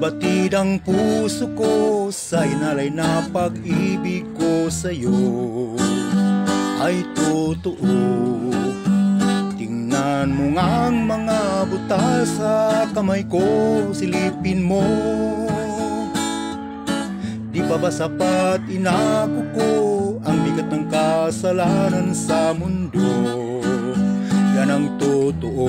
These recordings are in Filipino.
Nababatid ang puso ko sa inalay na pag-ibig ko sa'yo ay totoo. Tingnan mo ngang mga butas sa kamay ko, silipin mo. Di pa ba sapat inako ko ang bigat ng kasalanan sa mundo? Yan ang totoo.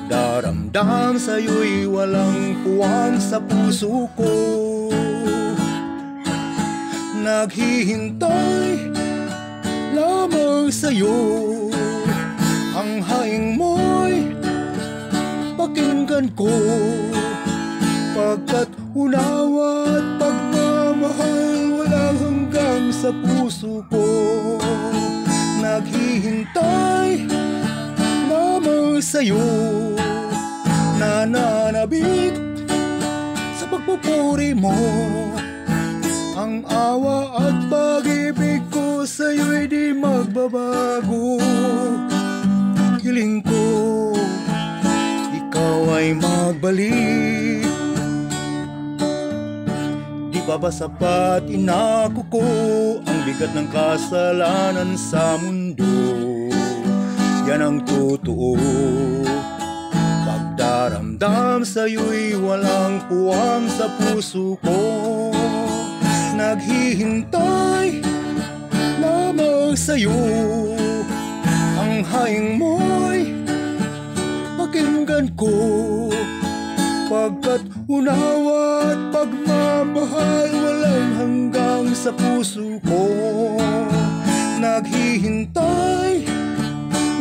Pagdaramdam sa'yo'y walang puwang sa puso ko. Naghihintay lamang sa'yo, ang haing mo'y pakinggan ko. Pagkat unawa at pagmamahal walang hanggang sa puso ko. Naghihintay lamang sa'yo, nananabik sa pagpupuri mo. Ang awa at pag-ibig ko sa'yo'y di magbabago. Hiling ko, ikaw ay magbalik. Di pa ba sapat inako ko ang bigat ng kasalanan sa mundo? Yan ang totoo. Pagdaramdam sa'yo'y walang puwang sa puso ko. Naghihintay lamang sa'yo, ang haing mo'y pakinggan ko. Pagkat unawa at pagmamahal walang hanggang sa puso ko. Naghihintay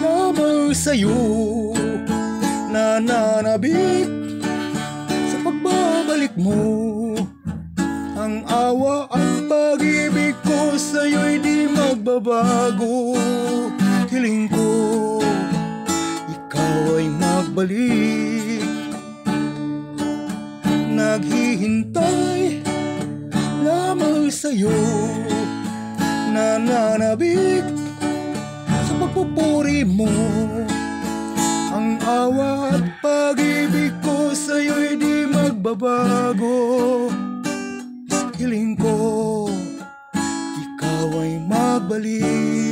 lamang sa'yo, nananabik sa pagbabalik mo. Ang awa at pag-ibig ko sa'yo'y di magbabago. Hiling ko, ikaw ay magbalik. Naghihintay lamang sa'yo, nananabik sa pagpupuri mo. Ang awa at pag-ibig ko sa'yo'y di magbabago. Hiling ko, ikaw ay magbalik.